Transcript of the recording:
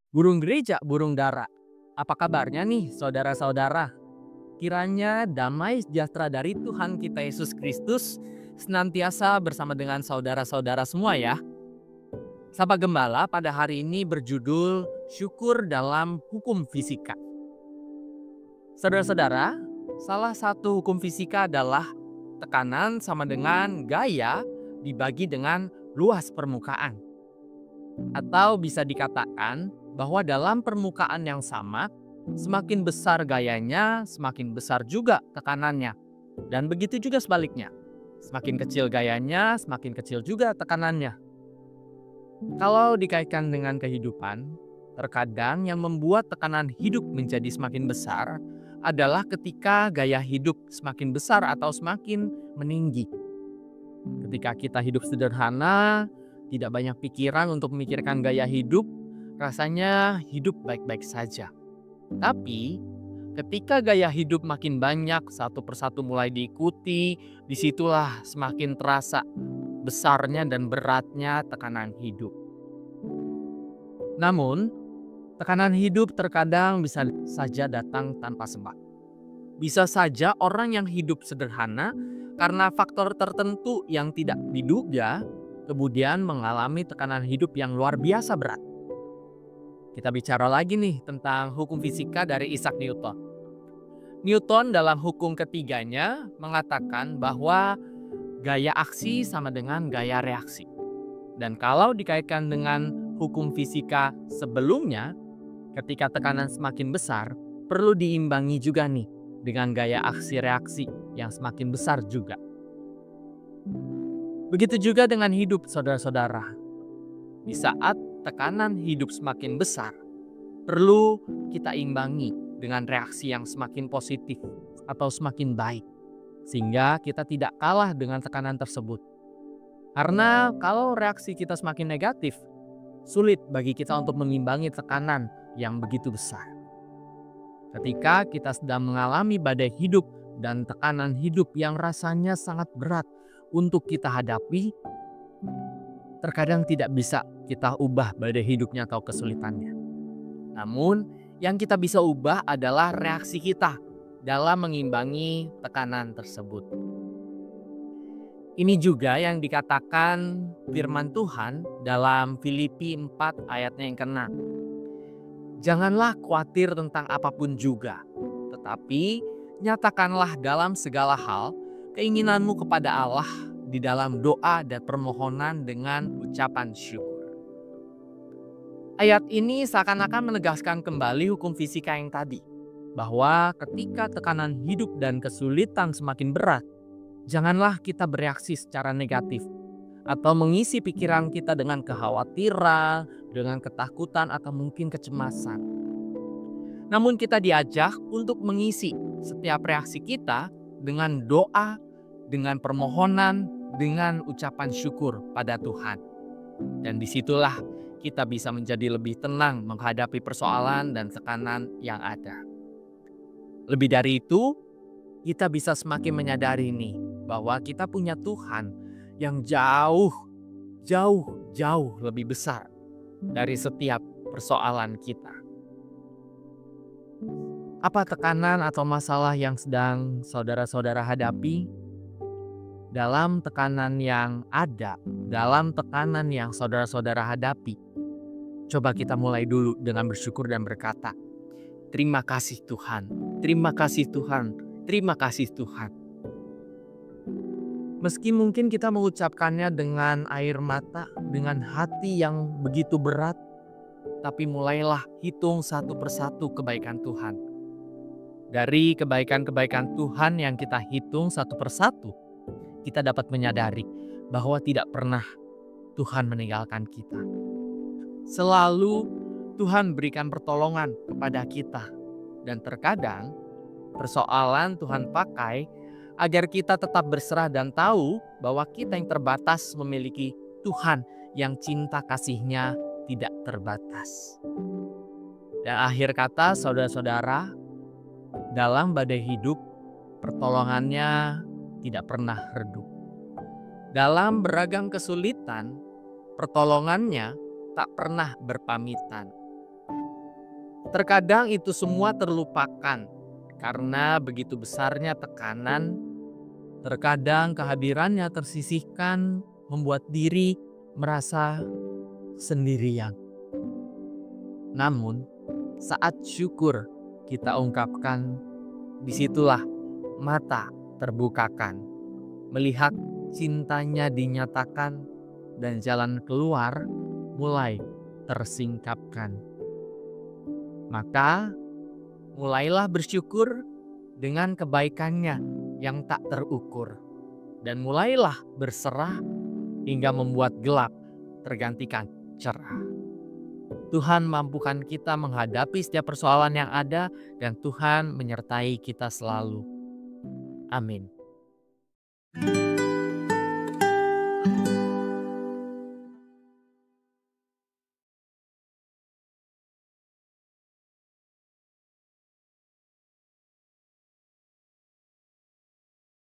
Burung gereja, burung dara. Apa kabarnya nih saudara-saudara? Kiranya damai sejahtera dari Tuhan kita Yesus Kristus senantiasa bersama dengan saudara-saudara semua ya. Sapa Gembala pada hari ini berjudul Syukur dalam Hukum Fisika. Saudara-saudara, salah satu hukum fisika adalah tekanan sama dengan gaya dibagi dengan luas permukaan. Atau bisa dikatakan bahwa dalam permukaan yang sama, semakin besar gayanya, semakin besar juga tekanannya. Dan begitu juga sebaliknya. Semakin kecil gayanya, semakin kecil juga tekanannya. Kalau dikaitkan dengan kehidupan, terkadang yang membuat tekanan hidup menjadi semakin besar adalah ketika gaya hidup semakin besar atau semakin meninggi. Ketika kita hidup sederhana, tidak banyak pikiran untuk memikirkan gaya hidup, rasanya hidup baik-baik saja. Tapi ketika gaya hidup makin banyak, satu persatu mulai diikuti, disitulah semakin terasa besarnya dan beratnya tekanan hidup. Namun, tekanan hidup terkadang bisa saja datang tanpa sebab. Bisa saja orang yang hidup sederhana karena faktor tertentu yang tidak diduga, kemudian mengalami tekanan hidup yang luar biasa berat. Kita bicara lagi nih tentang hukum fisika dari Isaac Newton. Newton dalam hukum ketiganya mengatakan bahwa gaya aksi sama dengan gaya reaksi. Dan kalau dikaitkan dengan hukum fisika sebelumnya, ketika tekanan semakin besar, perlu diimbangi juga nih dengan gaya aksi reaksi yang semakin besar juga. Begitu juga dengan hidup saudara-saudara. Di saat tekanan hidup semakin besar, perlu kita imbangi dengan reaksi yang semakin positif atau semakin baik. Sehingga kita tidak kalah dengan tekanan tersebut. Karena kalau reaksi kita semakin negatif, sulit bagi kita untuk mengimbangi tekanan yang begitu besar. Ketika kita sedang mengalami badai hidup dan tekanan hidup yang rasanya sangat berat untuk kita hadapi, terkadang tidak bisa kita ubah badai hidupnya atau kesulitannya. Namun, yang kita bisa ubah adalah reaksi kita dalam mengimbangi tekanan tersebut. Ini juga yang dikatakan firman Tuhan dalam Filipi 4 ayatnya yang ke-6. Janganlah khawatir tentang apapun juga, tetapi nyatakanlah dalam segala hal keinginanmu kepada Allah di dalam doa dan permohonan dengan ucapan syukur. Ayat ini seakan-akan menegaskan kembali hukum fisika yang tadi, bahwa ketika tekanan hidup dan kesulitan semakin berat, janganlah kita bereaksi secara negatif atau mengisi pikiran kita dengan kekhawatiran, dengan ketakutan atau mungkin kecemasan. Namun kita diajak untuk mengisi setiap reaksi kita dengan doa, dengan permohonan, dengan ucapan syukur pada Tuhan. Dan disitulah kita bisa menjadi lebih tenang menghadapi persoalan dan tekanan yang ada. Lebih dari itu, kita bisa semakin menyadari nih bahwa kita punya Tuhan yang jauh lebih besar dari setiap persoalan kita. Apa tekanan atau masalah yang sedang saudara-saudara hadapi? Dalam tekanan yang ada, dalam tekanan yang saudara-saudara hadapi, coba kita mulai dulu dengan bersyukur dan berkata, terima kasih Tuhan, terima kasih Tuhan, terima kasih Tuhan. Meski mungkin kita mengucapkannya dengan air mata, dengan hati yang begitu berat, tapi mulailah hitung satu persatu kebaikan Tuhan. Dari kebaikan-kebaikan Tuhan yang kita hitung satu persatu, kita dapat menyadari bahwa tidak pernah Tuhan meninggalkan kita. Selalu Tuhan berikan pertolongan kepada kita. Dan terkadang persoalan Tuhan pakai agar kita tetap berserah dan tahu bahwa kita yang terbatas memiliki Tuhan yang cinta kasih-Nya tidak terbatas. Dan akhir kata saudara-saudara, dalam badai hidup pertolongannya tidak pernah redup. Dalam beragam kesulitan, pertolongannya tak pernah berpamitan. Terkadang itu semua terlupakan karena begitu besarnya tekanan. Terkadang kehadirannya tersisihkan, membuat diri merasa sendirian. Namun, saat syukur kita ungkapkan, disitulah mata terbukakan, melihat cintanya dinyatakan, dan jalan keluar mulai tersingkapkan. Maka, mulailah bersyukur dengan kebaikannya yang tak terukur, dan mulailah berserah hingga membuat gelap tergantikan cerah. Tuhan mampukan kita menghadapi setiap persoalan yang ada, dan Tuhan menyertai kita selalu. Amin.